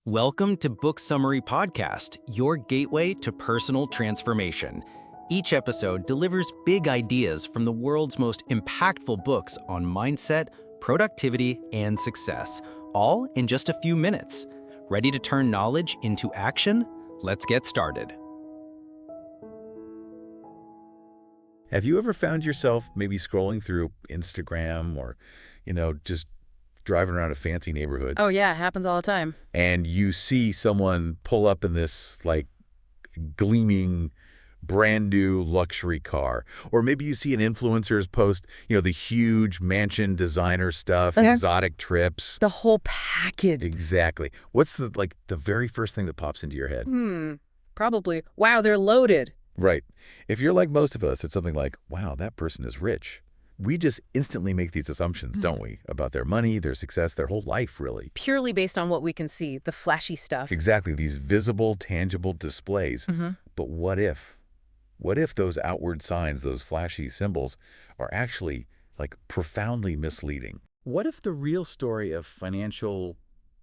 Welcome to Book Summary Podcast, your gateway to personal transformation. Each episode delivers big ideas from the world's most impactful books on mindset, productivity, and success, all in just a few minutes. Ready to turn knowledge into action? Let's get started. Have you ever found yourself maybe scrolling through Instagram or, just driving around a fancy neighborhood Oh yeah, it happens all the time. and you see someone pull up in this gleaming brand new luxury car? Or maybe you see an influencer's post, the huge mansion designer stuff, exotic trips. The whole package. Exactly. What's the very first thing that pops into your head? Probably. Wow, they're loaded. Right. If you're like most of us, it's something like, wow, that person is rich. We just instantly make these assumptions, don't we, about their money, their success, their whole life, really. Purely based on what we can see, the flashy stuff. Exactly, these visible, tangible displays. But what if? What if those outward signs, those flashy symbols, are actually, profoundly misleading? What if the real story of financial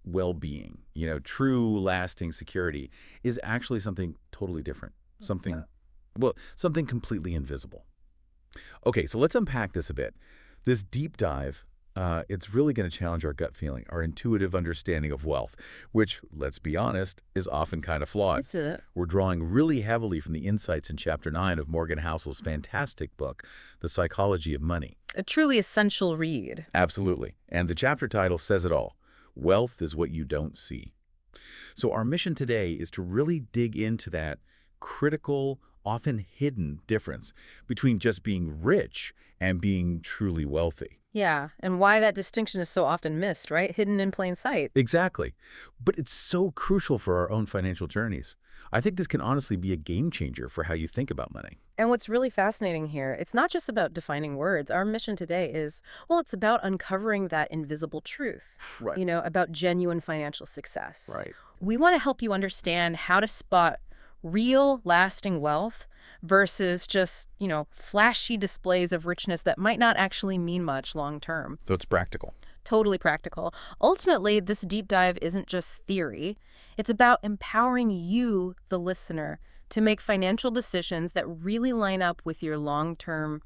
well-being, true, lasting security, is actually something totally different? Something completely invisible. Okay, so let's unpack this a bit. This deep dive, it's really going to challenge our gut feeling, our intuitive understanding of wealth, which, let's be honest, is often kind of flawed. That's it. We're drawing really heavily from the insights in Chapter 9 of Morgan Housel's fantastic book, The Psychology of Money. A truly essential read. Absolutely. And the chapter title says it all. Wealth is what you don't see. So our mission today is to really dig into that critical, often hidden difference between just being rich and being truly wealthy. Yeah, and why that distinction is so often missed, right? Hidden in plain sight. Exactly. But it's so crucial for our own financial journeys. I think this can honestly be a game changer for how you think about money. And what's really fascinating here, it's not just about defining words. Our mission today is, it's about uncovering that invisible truth. Right. About genuine financial success. Right. We want to help you understand how to spot real, lasting wealth versus just, flashy displays of richness that might not actually mean much long term. So it's practical. Totally practical. Ultimately, this deep dive isn't just theory. It's about empowering you, the listener, to make financial decisions that really line up with your long-term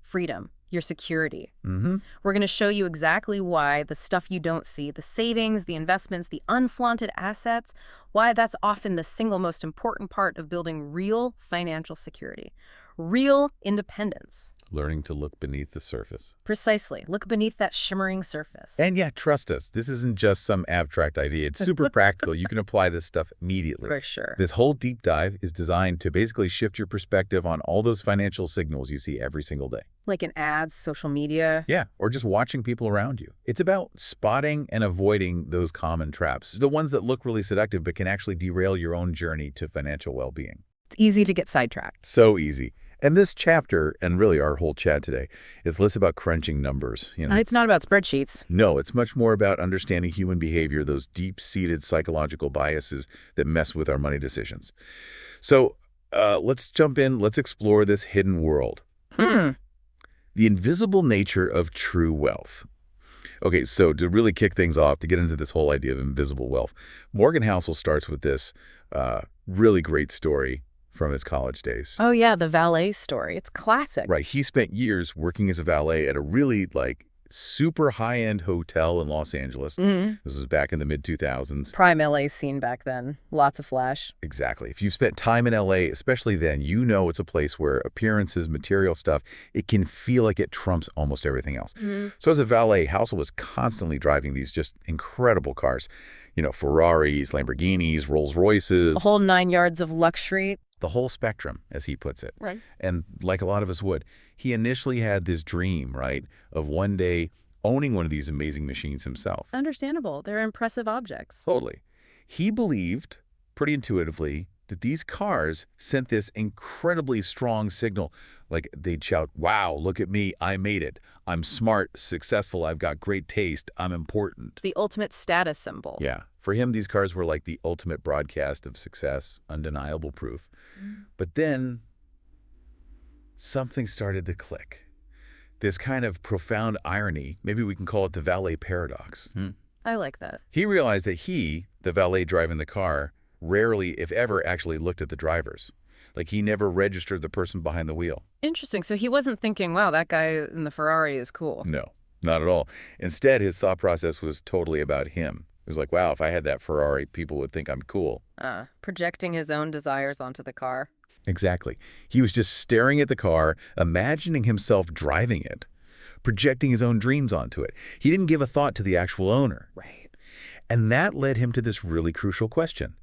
freedom, your security. We're going to show you exactly why the stuff you don't see, the savings, the investments, the unflaunted assets, why that's often the single most important part of building real financial security, real independence. Learning to look beneath the surface. Precisely. Look beneath that shimmering surface. And yeah, trust us, this isn't just some abstract idea. It's super practical. You can apply this stuff immediately. For sure. This whole deep dive is designed to basically shift your perspective on all those financial signals you see every single day. Like in ads, social media. Yeah, or just watching people around you. It's about spotting and avoiding those common traps, the ones that look really seductive but can actually derail your own journey to financial well-being. It's easy to get sidetracked. So easy. And this chapter, and really our whole chat today, is less about crunching numbers. It's not about spreadsheets. No, it's much more about understanding human behavior, those deep-seated psychological biases that mess with our money decisions. So let's jump in. Let's explore this hidden world. The invisible nature of true wealth. Okay, so to really kick things off, to get into this whole idea of invisible wealth, Morgan Housel starts with this really great story from his college days. Oh yeah, the valet story. It's classic. Right. He spent years working as a valet at a really super high-end hotel in Los Angeles. This was back in the mid-2000s. Prime LA scene back then. Lots of flash. Exactly. If you've spent time in LA, especially then, it's a place where appearances, material stuff, it can feel like it trumps almost everything else. So as a valet, Housel was constantly driving these just incredible cars. Ferraris, Lamborghinis, Rolls Royces. A whole 9 yards of luxury. The whole spectrum, as he puts it. Right. And like a lot of us would, he initially had this dream, right, of one day owning one of these amazing machines himself. Understandable. They're impressive objects. Totally. He believed, pretty intuitively, that these cars sent this incredibly strong signal. Like they'd shout, wow, look at me, I made it. I'm smart, successful, I've got great taste, I'm important. The ultimate status symbol. Yeah. For him, these cars were like the ultimate broadcast of success, undeniable proof. But then something started to click. This kind of profound irony, maybe we can call it the valet paradox. I like that. He realized that he, the valet driving the car, rarely, if ever, actually looked at the drivers. Like, he never registered the person behind the wheel. Interesting. So he wasn't thinking, wow, that guy in the Ferrari is cool. No, not at all. Instead, his thought process was totally about him. It was like, wow, if I had that Ferrari, people would think I'm cool. Projecting his own desires onto the car. Exactly. He was just staring at the car, imagining himself driving it, projecting his own dreams onto it. He didn't give a thought to the actual owner. Right. And that led him to this really crucial question.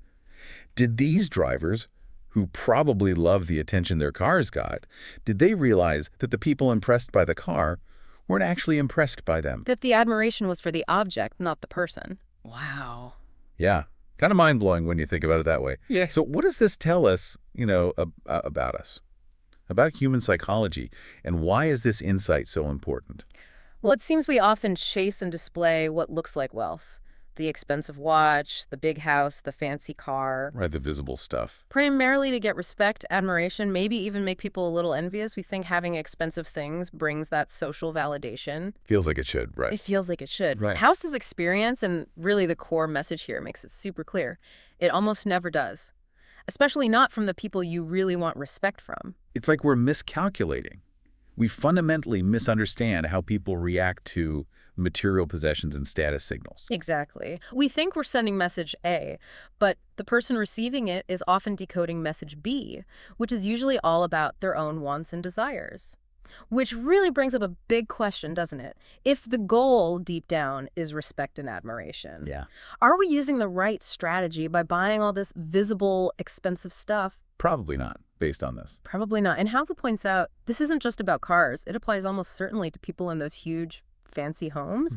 Did these drivers, who probably loved the attention their cars got, did they realize that the people impressed by the car weren't actually impressed by them? That the admiration was for the object, not the person. Wow. Yeah. Kind of mind-blowing when you think about it that way. Yeah. So what does this tell us, about us, about human psychology, and why is this insight so important? Well, it seems we often chase and display what looks like wealth. The expensive watch, the big house, the fancy car. Right, the visible stuff. Primarily to get respect, admiration, maybe even make people a little envious. We think having expensive things brings that social validation. Feels like it should, right? It feels like it should. Right. House's experience, and really the core message here makes it super clear. It almost never does. Especially not from the people you really want respect from. It's like we're miscalculating. We fundamentally misunderstand how people react to material possessions and status signals. Exactly. We think we're sending message A, but the person receiving it is often decoding message B, which is usually all about their own wants and desires. Which really brings up a big question, doesn't it? If the goal deep down is respect and admiration, Yeah. are we using the right strategy by buying all this visible, expensive stuff? Probably not, based on this. Probably not. And Housel points out, this isn't just about cars. It applies almost certainly to people in those huge, fancy homes.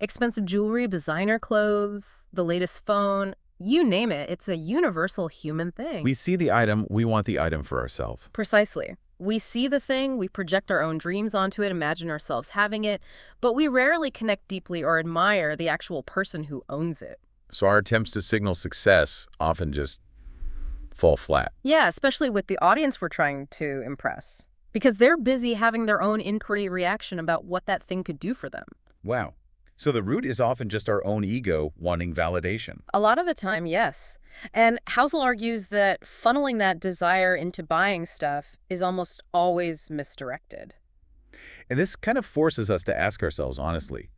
Expensive jewelry, designer clothes, the latest phone, you name it. It's a universal human thing. We see the item, we want the item for ourselves. Precisely. We see the thing, we project our own dreams onto it, imagine ourselves having it, but we rarely connect deeply or admire the actual person who owns it. So our attempts to signal success often just fall flat. Yeah, especially with the audience we're trying to impress. Because they're busy having their own inquiry reaction about what that thing could do for them. Wow. So the root is often just our own ego wanting validation. A lot of the time, yes. And Housel argues that funneling that desire into buying stuff is almost always misdirected. And this kind of forces us to ask ourselves honestly,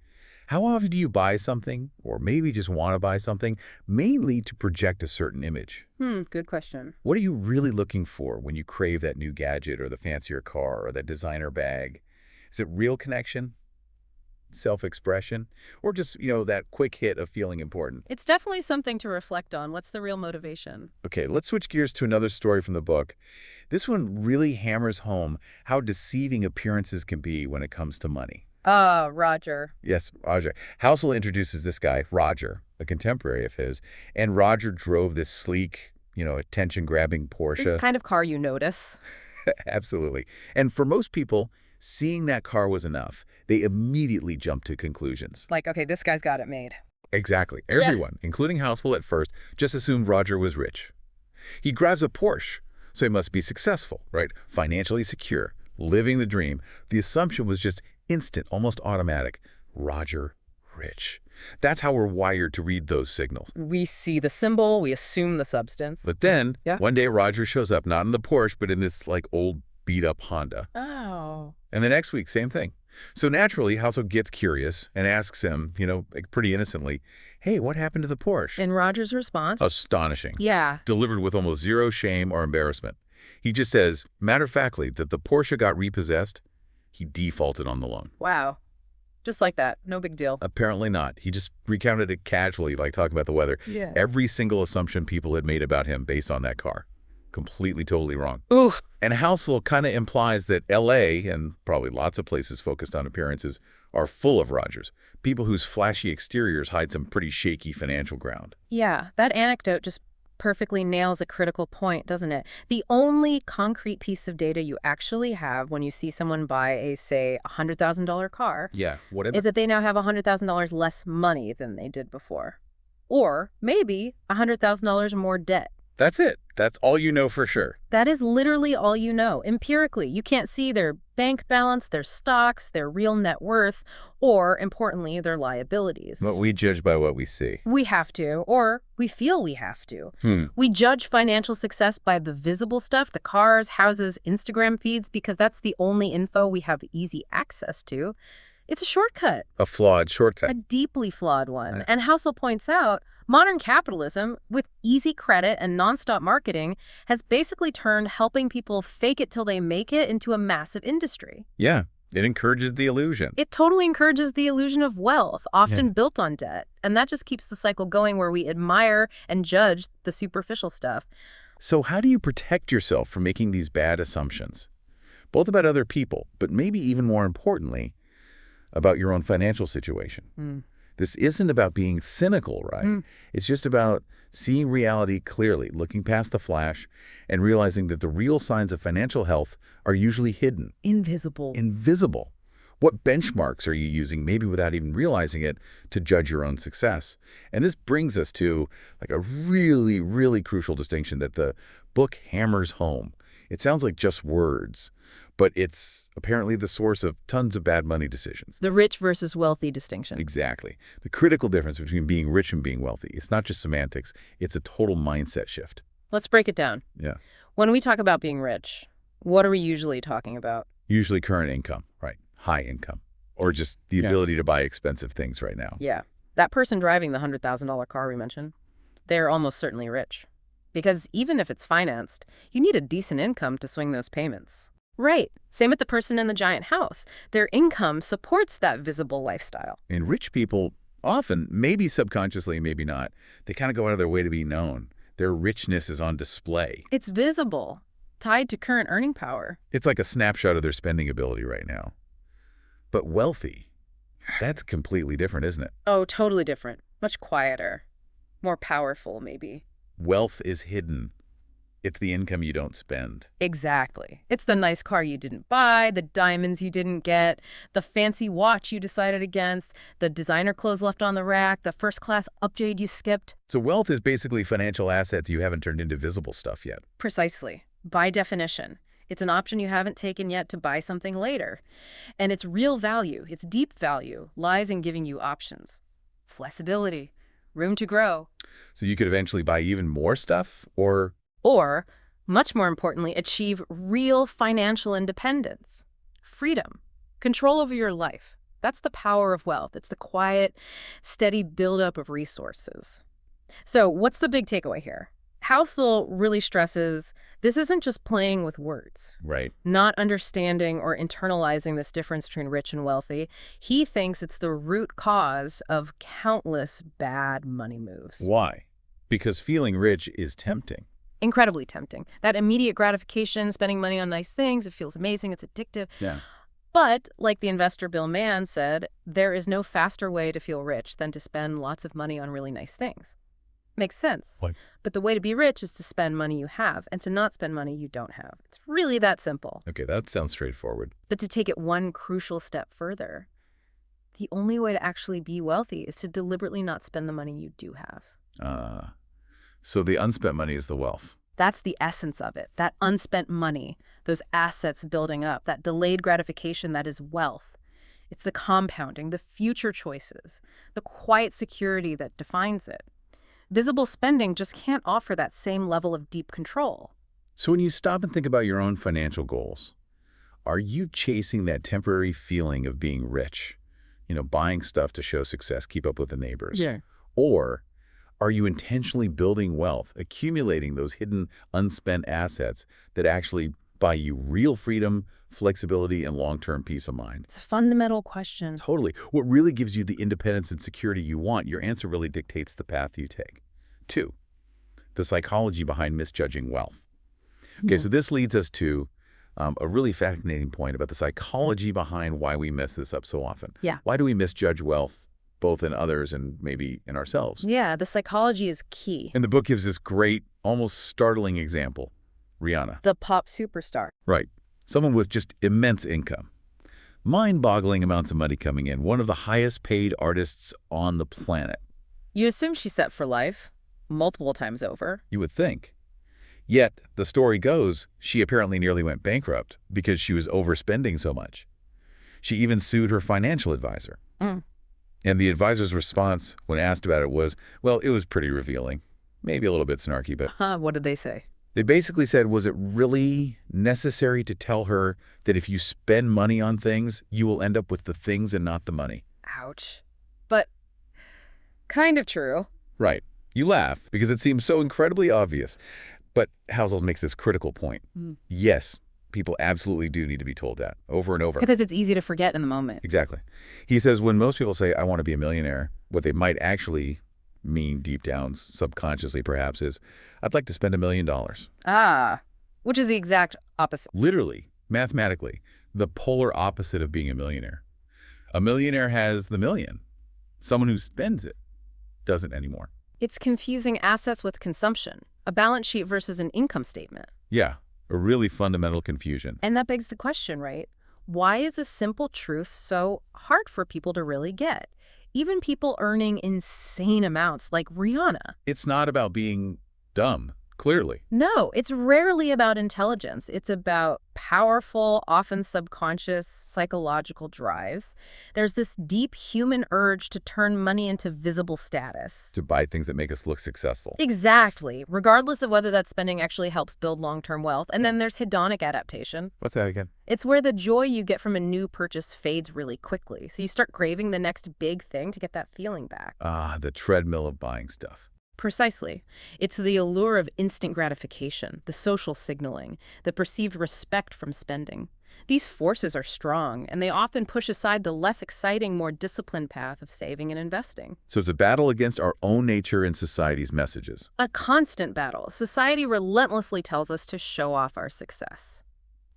how often do you buy something, or maybe just want to buy something, mainly to project a certain image? Good question. What are you really looking for when you crave that new gadget or the fancier car or that designer bag? Is it real connection, self-expression, or just, that quick hit of feeling important? It's definitely something to reflect on. What's the real motivation? Okay, let's switch gears to another story from the book. This one really hammers home how deceiving appearances can be when it comes to money. Roger. Yes, Roger. Housel introduces this guy, Roger, a contemporary of his, and Roger drove this sleek, attention-grabbing Porsche. The kind of car you notice. Absolutely. And for most people, seeing that car was enough. They immediately jumped to conclusions. Like, okay, this guy's got it made. Exactly. Everyone, including Housel at first, just assumed Roger was rich. He drives a Porsche, so he must be successful, right? Financially secure, living the dream. The assumption was just instant, almost automatic. Roger, rich. That's how we're wired to read those signals. We see the symbol, we assume the substance. But then, one day Roger shows up, not in the Porsche, but in this old beat-up Honda. Oh. And the next week, same thing. So naturally, Housel gets curious and asks him, pretty innocently, hey, what happened to the Porsche? And Roger's response? Astonishing. Yeah. Delivered with almost zero shame or embarrassment. He just says, matter-of-factly, that the Porsche got repossessed. He defaulted on the loan. Wow. Just like that. No big deal. Apparently not. He just recounted it casually, like talking about the weather. Yeah. Every single assumption people had made about him based on that car. Completely, totally wrong. Ooh. And Housel kind of implies that L.A., and probably lots of places focused on appearances, are full of Rogers. People whose flashy exteriors hide some pretty shaky financial ground. Yeah, that anecdote just perfectly nails a critical point, doesn't it? The only concrete piece of data you actually have when you see someone buy a, say, $100,000 car is that they now have $100,000 less money than they did before. Or maybe $100,000 more debt. That's it. That's all you know for sure. That is literally all you know, empirically. You can't see their bank balance, their stocks, their real net worth, or, importantly, their liabilities. But we judge by what we see. We have to, or we feel we have to. We judge financial success by the visible stuff, the cars, houses, Instagram feeds, because that's the only info we have easy access to. It's a shortcut. A flawed shortcut. A deeply flawed one. And Housel points out, modern capitalism, with easy credit and nonstop marketing, has basically turned helping people fake it till they make it into a massive industry. Yeah, it encourages the illusion. It totally encourages the illusion of wealth, often built on debt. And that just keeps the cycle going where we admire and judge the superficial stuff. So how do you protect yourself from making these bad assumptions? Both about other people, but maybe even more importantly, about your own financial situation. This isn't about being cynical, right? It's just about seeing reality clearly, looking past the flash, and realizing that the real signs of financial health are usually hidden. Invisible. Invisible. What benchmarks are you using, maybe without even realizing it, to judge your own success? And this brings us to like a really, really crucial distinction that the book hammers home. It sounds like just words, but it's apparently the source of tons of bad money decisions. The rich versus wealthy distinction. Exactly. The critical difference between being rich and being wealthy. It's not just semantics. It's a total mindset shift. Let's break it down. Yeah. When we talk about being rich, what are we usually talking about? Usually current income, right? High income. Or just the ability to buy expensive things right now. Yeah. That person driving the $100,000 car we mentioned, they're almost certainly rich. Because even if it's financed, you need a decent income to swing those payments. Right. Same with the person in the giant house. Their income supports that visible lifestyle. And rich people often, maybe subconsciously, maybe not, they kind of go out of their way to be known. Their richness is on display. It's visible, tied to current earning power. It's like a snapshot of their spending ability right now. But wealthy, that's completely different, isn't it? Oh, totally different. Much quieter. More powerful, maybe. Wealth is hidden. It's the income you don't spend. Exactly. It's the nice car you didn't buy, the diamonds you didn't get, the fancy watch you decided against, the designer clothes left on the rack, the first-class upgrade you skipped. So wealth is basically financial assets you haven't turned into visible stuff yet. Precisely. By definition. It's an option you haven't taken yet to buy something later. And its real value, its deep value, lies in giving you options. Flexibility. Room to grow. So you could eventually buy even more stuff, or, much more importantly, achieve real financial independence. Freedom. Control over your life. That's the power of wealth. It's the quiet, steady buildup of resources. So what's the big takeaway here? Housel really stresses this isn't just playing with words. Right. Not understanding or internalizing this difference between rich and wealthy. He thinks it's the root cause of countless bad money moves. Why? Because feeling rich is tempting. Incredibly tempting. That immediate gratification, spending money on nice things, it feels amazing, it's addictive. Yeah. But, like the investor Bill Mann said, there is no faster way to feel rich than to spend lots of money on really nice things. Makes sense. What? But the way to be rich is to spend money you have and to not spend money you don't have. It's really that simple. Okay, that sounds straightforward. But to take it one crucial step further, the only way to actually be wealthy is to deliberately not spend the money you do have. So the unspent money is the wealth. That's the essence of it. That unspent money, those assets building up, that delayed gratification that is wealth. It's the compounding, the future choices, the quiet security that defines it. Visible spending just can't offer that same level of deep control. So when you stop and think about your own financial goals, are you chasing that temporary feeling of being rich? You know, buying stuff to show success, keep up with the neighbors? Yeah. Or are you intentionally building wealth, accumulating those hidden, unspent assets that actually buy you real freedom, flexibility, and long-term peace of mind? It's a fundamental question. Totally. What really gives you the independence and security you want, your answer really dictates the path you take. 2, the psychology behind misjudging wealth. Okay, so this leads us to a really fascinating point about the psychology behind why we mess this up so often. Yeah. Why do we misjudge wealth, both in others and maybe in ourselves? Yeah, the psychology is key. And the book gives this great, almost startling example. Rihanna. The pop superstar. Right. Someone with just immense income. Mind-boggling amounts of money coming in. One of the highest paid artists on the planet. You assume she's set for life, multiple times over. You would think. Yet, the story goes, she apparently nearly went bankrupt because she was overspending so much. She even sued her financial advisor. Mm. And the advisor's response when asked about it was, well, it was pretty revealing. Maybe a little bit snarky, but What did they say? they basically said, was it really necessary to tell her that if you spend money on things, you will end up with the things and not the money? Ouch. But kind of true. Right. You laugh because it seems so incredibly obvious. But Housel makes this critical point. Yes, people absolutely do need to be told that over and over. Because it's easy to forget in the moment. Exactly. He says when most people say, I want to be a millionaire, what they might actually mean deep down, subconsciously perhaps, is, I'd like to spend $1 million. Which is the exact opposite. Literally, mathematically, the polar opposite of being a millionaire. A millionaire has the million. Someone who spends it doesn't anymore. It's confusing assets with consumption, a balance sheet versus an income statement. Yeah, a really fundamental confusion. And that begs the question, right? Why is a simple truth so hard for people to really get? Even people earning insane amounts like Rihanna. It's not about being dumb, clearly. No, it's rarely about intelligence. It's about powerful, often subconscious psychological drives. There's this deep human urge to turn money into visible status. To buy things that make us look successful. Exactly, regardless of whether that spending actually helps build long-term wealth. And then there's hedonic adaptation. What's that again? It's where the joy you get from a new purchase fades really quickly. So you start craving the next big thing to get that feeling back. The treadmill of buying stuff. Precisely. It's the allure of instant gratification, the social signaling, the perceived respect from spending. These forces are strong, and they often push aside the less exciting, more disciplined path of saving and investing. So it's a battle against our own nature and society's messages. A constant battle. Society relentlessly tells us to show off our success.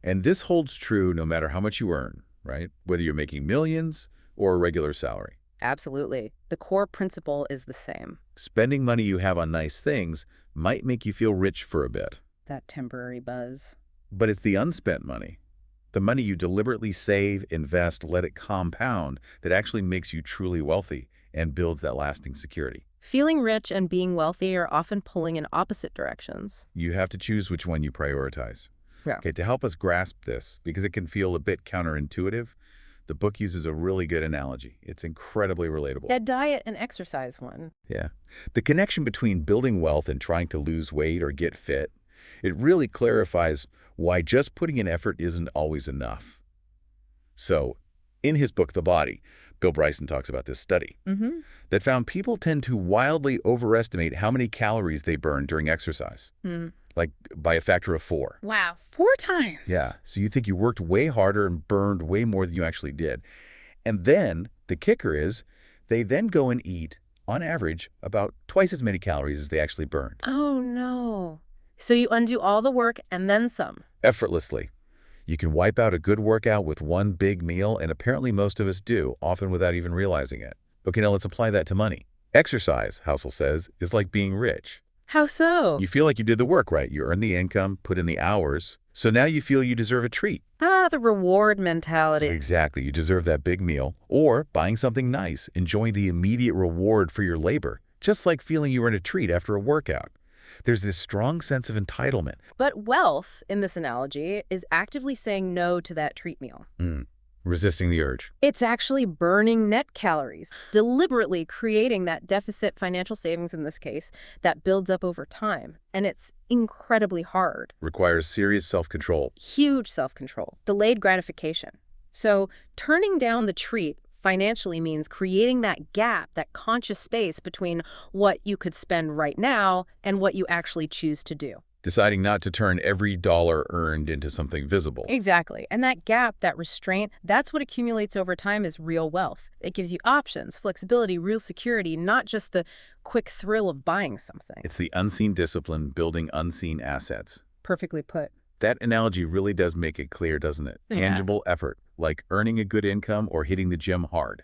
And this holds true no matter how much you earn, right? Whether you're making millions or a regular salary. Absolutely. The core principle is the same. Spending money you have on nice things might make you feel rich for a bit. That temporary buzz. But it's the unspent money, the money you deliberately save, invest, let it compound, that actually makes you truly wealthy and builds that lasting security. Feeling rich and being wealthy are often pulling in opposite directions. You have to choose which one you prioritize. Yeah. Okay, to help us grasp this, because it can feel a bit counterintuitive, the book uses a really good analogy. It's incredibly relatable. That diet and exercise one. Yeah. The connection between building wealth and trying to lose weight or get fit, it really clarifies why just putting in effort isn't always enough. So, in his book, The Body, Bill Bryson talks about this study that found people tend to wildly overestimate how many calories they burn during exercise, like by a factor of 4. Wow, 4 times? Yeah, so you think you worked way harder and burned way more than you actually did. And then the kicker is they then go and eat, on average, about twice as many calories as they actually burned. Oh, no. So you undo all the work and then some. Effortlessly. You can wipe out a good workout with one big meal, and apparently most of us do, often without even realizing it. Okay, now let's apply that to money. Exercise, Housel says, is like being rich. How so? You feel like you did the work, right? You earned the income, put in the hours, so now you feel you deserve a treat. The reward mentality. Exactly. You deserve that big meal, or buying something nice, enjoying the immediate reward for your labor, just like feeling you earned a treat after a workout. There's this strong sense of entitlement. But wealth, in this analogy, is actively saying no to that treat meal. Resisting the urge. It's actually burning net calories, deliberately creating that deficit financial savings in this case that builds up over time. And it's incredibly hard. Requires serious self-control. Huge self-control, delayed gratification. So turning down the treat financially means creating that gap, that conscious space between what you could spend right now and what you actually choose to do. Deciding not to turn every dollar earned into something visible. Exactly. And that gap, that restraint, that's what accumulates over time as real wealth. It gives you options, flexibility, real security, not just the quick thrill of buying something. It's the unseen discipline building unseen assets. Perfectly put. That analogy really does make it clear, doesn't it? Yeah. Tangible effort, like earning a good income or hitting the gym hard.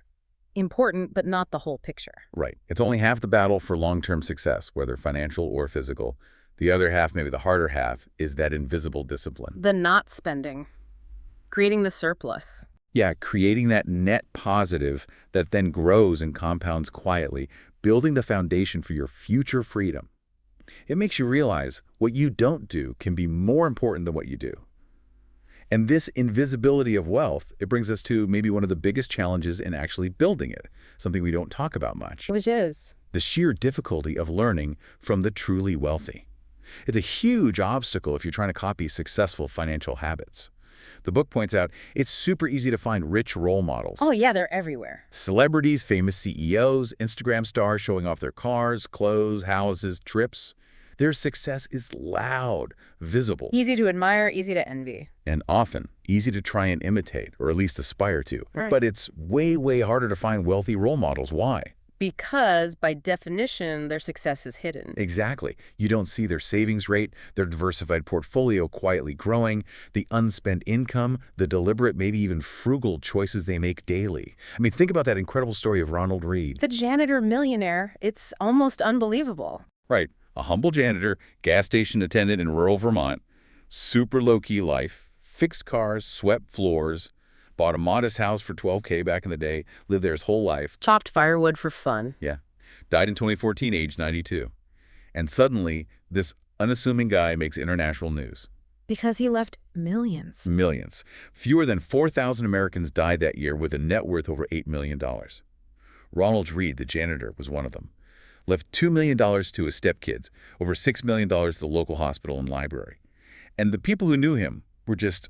Important, but not the whole picture. Right. It's only half the battle for long-term success, whether financial or physical. The other half, maybe the harder half, is that invisible discipline. The not spending. Creating the surplus. Yeah, creating that net positive that then grows and compounds quietly, building the foundation for your future freedom. It makes you realize what you don't do can be more important than what you do. And this invisibility of wealth, it brings us to maybe one of the biggest challenges in actually building it, something we don't talk about much. Which is? The sheer difficulty of learning from the truly wealthy. It's a huge obstacle if you're trying to copy successful financial habits. The book points out it's super easy to find rich role models. Oh, yeah, they're everywhere. Celebrities, famous CEOs, Instagram stars showing off their cars, clothes, houses, trips. Their success is loud, visible, Easy to admire, easy to envy. and often easy to try and imitate, or at least aspire to. Right. But it's way, way harder to find wealthy role models. Why? Because, by definition, their success is hidden. Exactly. You don't see their savings rate, their diversified portfolio quietly growing, the unspent income, the deliberate, maybe even frugal choices they make daily. I mean, think about that incredible story of Ronald Reed. The janitor millionaire, it's almost unbelievable. Right. A humble janitor, gas station attendant in rural Vermont, super low-key life, fixed cars, swept floors, bought a modest house for $12K back in the day, lived there his whole life. Chopped firewood for fun. Yeah. Died in 2014, age 92. And suddenly, this unassuming guy makes international news. Because he left millions. Millions. Fewer than 4,000 Americans died that year with a net worth over $8 million. Ronald Reed, the janitor, was one of them. Left $2 million to his stepkids, over $6 million to the local hospital and library. And the people who knew him were just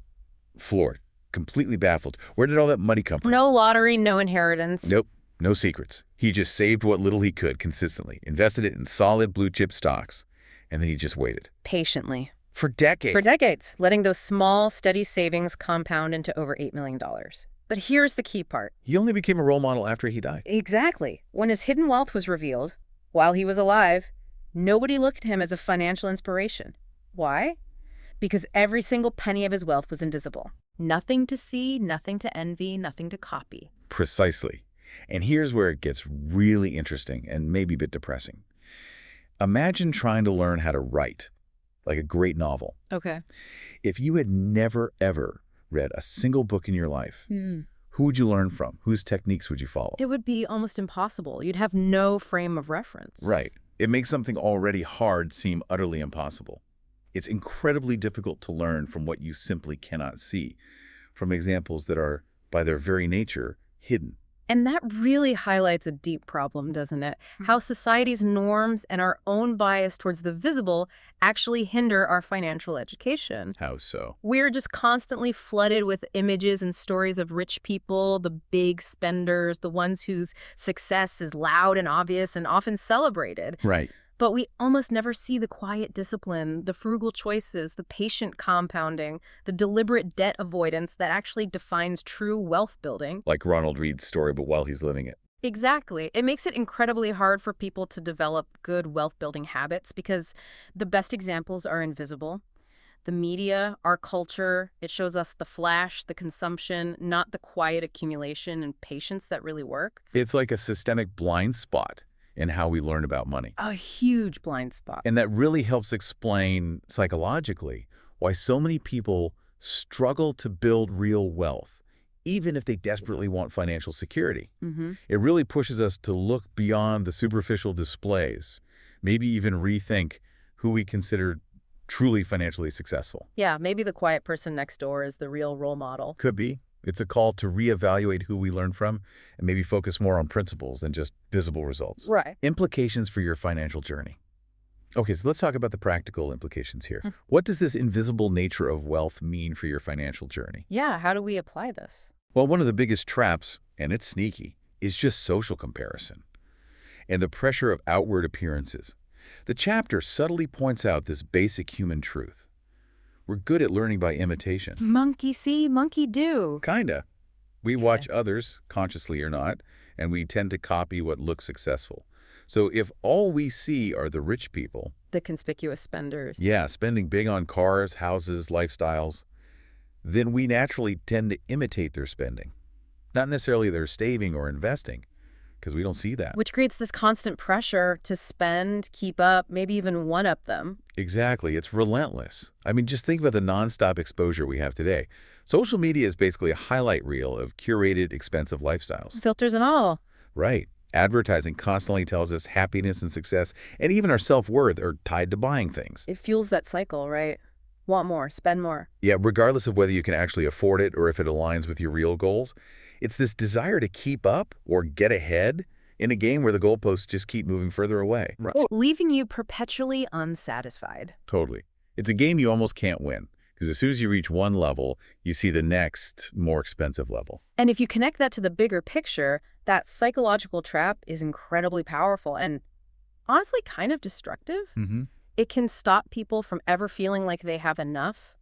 floored, completely baffled. Where did all that money come from? No lottery, no inheritance. Nope, no secrets. He just saved what little he could consistently, invested it in solid blue-chip stocks, and then he just waited. Patiently. For decades. For decades, letting those small, steady savings compound into over $8 million. But here's the key part. He only became a role model after he died. Exactly. When his hidden wealth was revealed, while he was alive, nobody looked at him as a financial inspiration. Why? Because every single penny of his wealth was invisible. Nothing to see, nothing to envy, nothing to copy. Precisely. And here's where it gets really interesting and maybe a bit depressing. Imagine trying to learn how to write, like a great novel. Okay. If you had never, ever read a single book in your life, who would you learn from? Whose techniques would you follow? It would be almost impossible. You'd have no frame of reference. Right. It makes something already hard seem utterly impossible. It's incredibly difficult to learn from what you simply cannot see, from examples that are, by their very nature, hidden. And that really highlights a deep problem, doesn't it? How society's norms and our own bias towards the visible actually hinder our financial education. How so? We're just constantly flooded with images and stories of rich people, the big spenders, the ones whose success is loud and obvious and often celebrated. Right. But we almost never see the quiet discipline, the frugal choices, the patient compounding, the deliberate debt avoidance that actually defines true wealth building. Like Ronald Reed's story, but while he's living it. Exactly. It makes it incredibly hard for people to develop good wealth-building habits because the best examples are invisible. The media, our culture, it shows us the flash, the consumption, not the quiet accumulation and patience that really work. It's like a systemic blind spot in how we learn about money. A huge blind spot. And that really helps explain psychologically why so many people struggle to build real wealth, even if they desperately want financial security. It really pushes us to look beyond the superficial displays, maybe even rethink who we consider truly financially successful. Yeah, maybe the quiet person next door is the real role model. Could be. It's a call to reevaluate who we learn from and maybe focus more on principles than just visible results. Right. Implications for your financial journey. Okay, so let's talk about the practical implications here. What does this invisible nature of wealth mean for your financial journey? Yeah, how do we apply this? Well, one of the biggest traps, and it's sneaky, is just social comparison and the pressure of outward appearances. The chapter subtly points out this basic human truth. We're good at learning by imitation. Monkey see, monkey do. Kinda. We watch others, consciously or not, and we tend to copy what looks successful. So if all we see are the rich people, The conspicuous spenders. yeah, spending big on cars, houses, lifestyles, then we naturally tend to imitate their spending. Not necessarily their saving or investing, because we don't see that. Which creates this constant pressure to spend, keep up, maybe even one-up them. Exactly. It's relentless. I mean, just think about the nonstop exposure we have today. Social media is basically a highlight reel of curated, expensive lifestyles. Filters and all. Right. Advertising constantly tells us happiness and success, and even our self-worth are tied to buying things. It fuels that cycle, right? Want more, spend more. Yeah, regardless of whether you can actually afford it or if it aligns with your real goals, it's this desire to keep up or get ahead in a game where the goalposts just keep moving further away. Right. Leaving you perpetually unsatisfied. Totally. It's a game you almost can't win, because as soon as you reach one level, you see the next, more expensive level. And if you connect that to the bigger picture, that psychological trap is incredibly powerful and honestly kind of destructive. It can stop people from ever feeling like they have enough,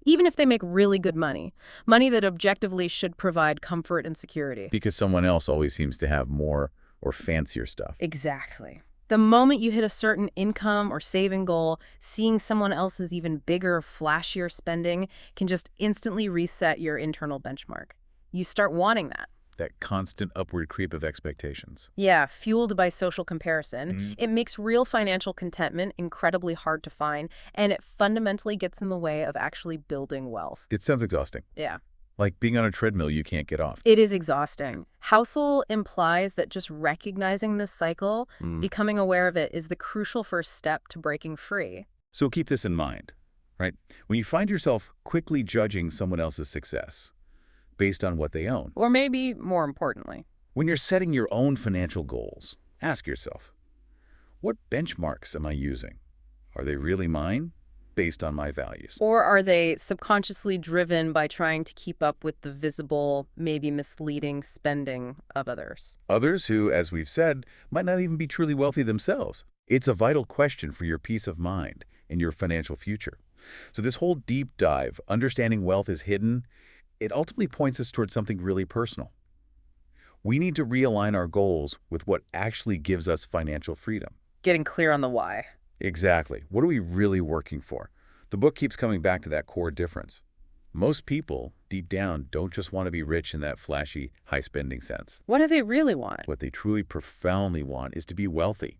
even if they make really good money that objectively should provide comfort and security. Because someone else always seems to have more or fancier stuff. Exactly. The moment you hit a certain income or saving goal, seeing someone else's even bigger, flashier spending can just instantly reset your internal benchmark. You start wanting that. That constant upward creep of expectations. Yeah, fueled by social comparison. It makes real financial contentment incredibly hard to find, and it fundamentally gets in the way of actually building wealth. It sounds exhausting. Yeah. Like being on a treadmill you can't get off. It is exhausting. Housel implies that just recognizing this cycle, becoming aware of it, is the crucial first step to breaking free. So keep this in mind, right? When you find yourself quickly judging someone else's success based on what they own, Or maybe, more importantly, when you're setting your own financial goals, ask yourself, what benchmarks am I using? Are they really mine, based on my values? or are they subconsciously driven by trying to keep up with the visible, maybe misleading spending of others? Others who, as we've said, might not even be truly wealthy themselves. It's a vital question for your peace of mind and your financial future. So this whole deep dive, understanding wealth is hidden, it ultimately points us towards something really personal. We need to realign our goals with what actually gives us financial freedom. Getting clear on the why. Exactly. What are we really working for? The book keeps coming back to that core difference. Most people, deep down, don't just want to be rich in that flashy, high-spending sense. What do they really want? What they truly profoundly want is to be wealthy.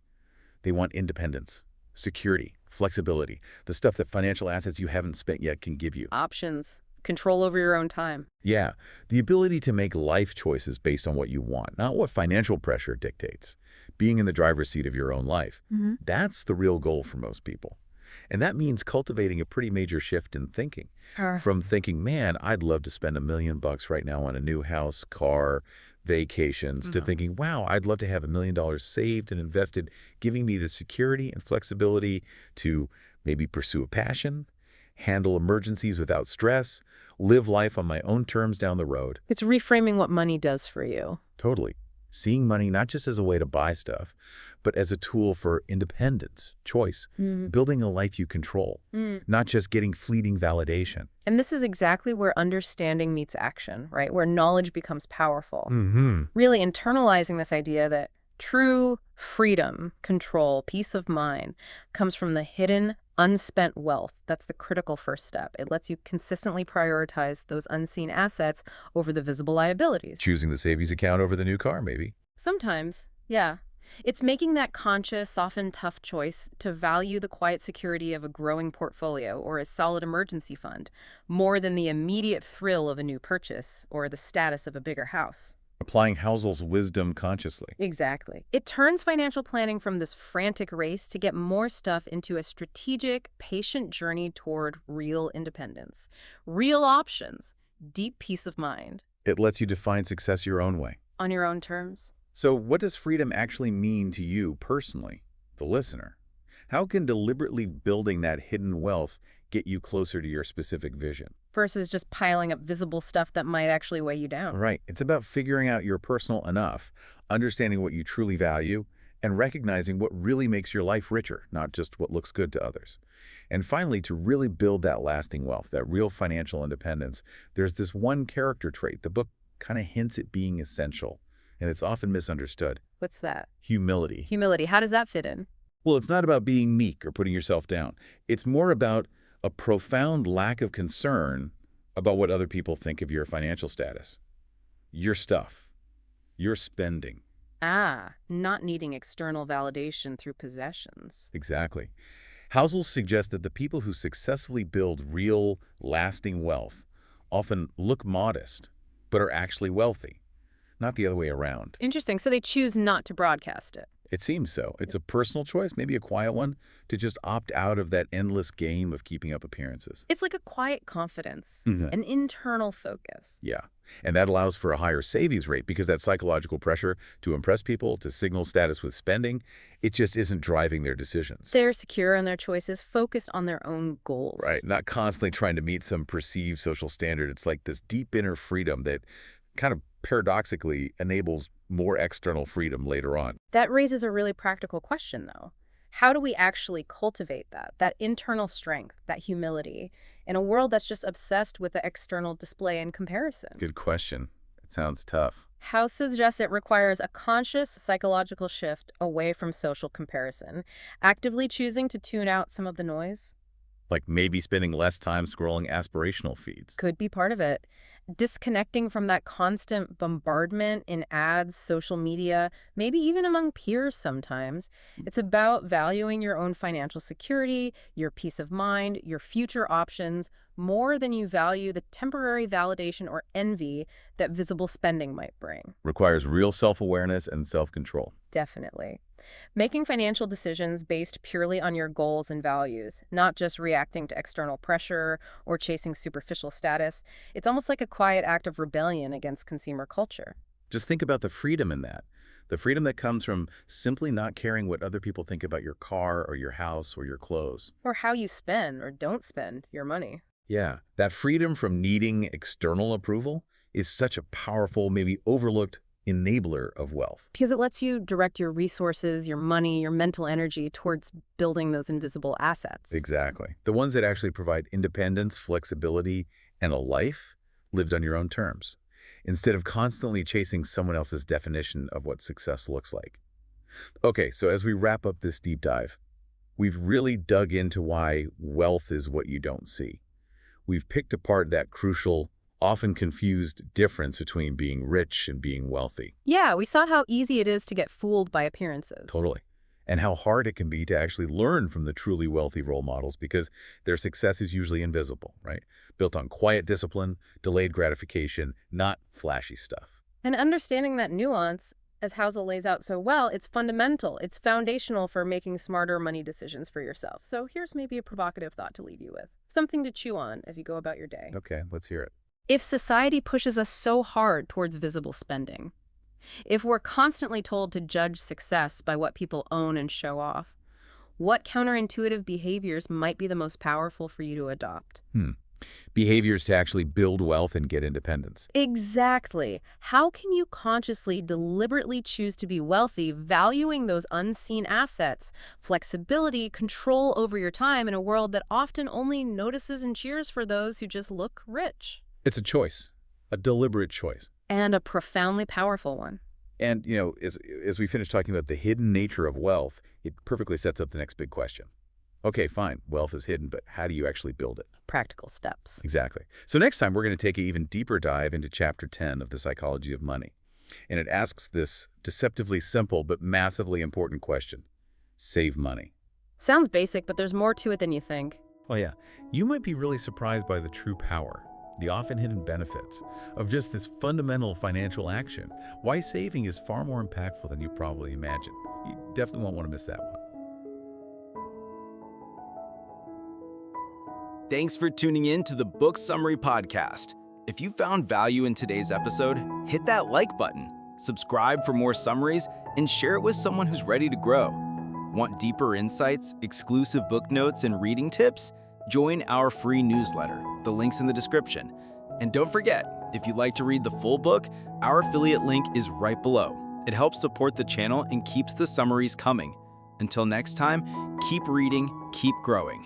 They want independence, security, flexibility, the stuff that financial assets you haven't spent yet can give you. Options. Control over your own time. Yeah, the ability to make life choices based on what you want, not what financial pressure dictates. Being in the driver's seat of your own life. That's the real goal for most people. And that means cultivating a pretty major shift in thinking. From thinking, man, I'd love to spend $1 million right now on a new house, car, vacations, to thinking, wow, I'd love to have $1 million saved and invested, giving me the security and flexibility to maybe pursue a passion, handle emergencies without stress, live life on my own terms down the road. It's reframing what money does for you. Totally. Seeing money not just as a way to buy stuff, but as a tool for independence, choice, building a life you control, not just getting fleeting validation. And this is exactly where understanding meets action, right? Where knowledge becomes powerful. Really internalizing this idea that true freedom, control, peace of mind comes from the hidden, unspent wealth. That's the critical first step. It lets you consistently prioritize those unseen assets over the visible liabilities. Choosing the savings account over the new car, maybe. Sometimes, yeah. It's making that conscious, often tough choice to value the quiet security of a growing portfolio or a solid emergency fund more than the immediate thrill of a new purchase or the status of a bigger house. Applying Housel's wisdom consciously. Exactly. It turns financial planning from this frantic race to get more stuff into a strategic, patient journey toward real independence, real options, deep peace of mind. It lets you define success your own way. On your own terms. So what does freedom actually mean to you personally, the listener? How can deliberately building that hidden wealth get you closer to your specific vision? Versus just piling up visible stuff that might actually weigh you down. Right. It's about figuring out your personal enough, understanding what you truly value, and recognizing what really makes your life richer, not just what looks good to others. And finally, to really build that lasting wealth, that real financial independence, there's this one character trait the book kind of hints at being essential, and it's often misunderstood. What's that? Humility. Humility. How does that fit in? Well, it's not about being meek or putting yourself down. It's more about a profound lack of concern about what other people think of your financial status, your stuff, your spending. Not needing external validation through possessions. Exactly. Housel suggests that the people who successfully build real, lasting wealth often look modest, but are actually wealthy. not the other way around. Interesting. So they choose not to broadcast it. It seems so. It's a personal choice, maybe a quiet one, to just opt out of that endless game of keeping up appearances. It's like a quiet confidence, Mhm. an internal focus. Yeah. And that allows for a higher savings rate because that psychological pressure to impress people, to signal status with spending, it just isn't driving their decisions. They're secure in their choices, focused on their own goals. Right. Not constantly trying to meet some perceived social standard. It's like this deep inner freedom that kind of paradoxically enables more external freedom later on. That raises a really practical question, though. How do we actually cultivate that internal strength, that humility, in a world that's just obsessed with the external display and comparison? Good question. It sounds tough. House suggests it requires a conscious psychological shift away from social comparison, actively choosing to tune out some of the noise. Like maybe spending less time scrolling aspirational feeds. Could be part of it. Disconnecting from that constant bombardment in ads, social media, maybe even among peers sometimes. It's about valuing your own financial security, your peace of mind, your future options, more than you value the temporary validation or envy that visible spending might bring. Requires real self-awareness and self-control. Definitely. Making financial decisions based purely on your goals and values, not just reacting to external pressure or chasing superficial status. It's almost like a quiet act of rebellion against consumer culture. Just think about the freedom in that. The freedom that comes from simply not caring what other people think about your car or your house or your clothes. Or how you spend or don't spend your money. Yeah, that freedom from needing external approval is such a powerful, maybe overlooked enabler of wealth. Because it lets you direct your resources, your money, your mental energy towards building those invisible assets. Exactly. The ones that actually provide independence, flexibility, and a life lived on your own terms, instead of constantly chasing someone else's definition of what success looks like. Okay, so as we wrap up this deep dive, we've really dug into why wealth is what you don't see. We've picked apart that crucial, often confused difference between being rich and being wealthy. Yeah, we saw how easy it is to get fooled by appearances. Totally. And how hard it can be to actually learn from the truly wealthy role models because their success is usually invisible, right? Built on quiet discipline, delayed gratification, not flashy stuff. And understanding that nuance, as Housel lays out so well, it's fundamental. It's foundational for making smarter money decisions for yourself. So here's maybe a provocative thought to leave you with. Something to chew on as you go about your day. Okay, let's hear it. If society pushes us so hard towards visible spending, if we're constantly told to judge success by what people own and show off, what counterintuitive behaviors might be the most powerful for you to adopt? Behaviors to actually build wealth and get independence. Exactly. How can you consciously, deliberately choose to be wealthy, valuing those unseen assets, flexibility, control over your time in a world that often only notices and cheers for those who just look rich? It's a choice, a deliberate choice. And a profoundly powerful one. And, as we finish talking about the hidden nature of wealth, it perfectly sets up the next big question. Okay, fine, wealth is hidden, but how do you actually build it? Practical steps. Exactly. So next time, we're going to take an even deeper dive into Chapter 10 of The Psychology of Money. And it asks this deceptively simple but massively important question. Save money. Sounds basic, but there's more to it than you think. Oh yeah, you might be really surprised by the true power, the often hidden benefits of just this fundamental financial action. Why saving is far more impactful than you probably imagine. You definitely won't want to miss that one. Thanks for tuning in to the Book Summary Podcast. If you found value in today's episode, hit that like button, subscribe for more summaries, and share it with someone who's ready to grow. Want deeper insights, exclusive book notes, and reading tips? Join our free newsletter. The link's in the description. And don't forget, if you'd like to read the full book, our affiliate link is right below. It helps support the channel and keeps the summaries coming. Until next time, keep reading, keep growing.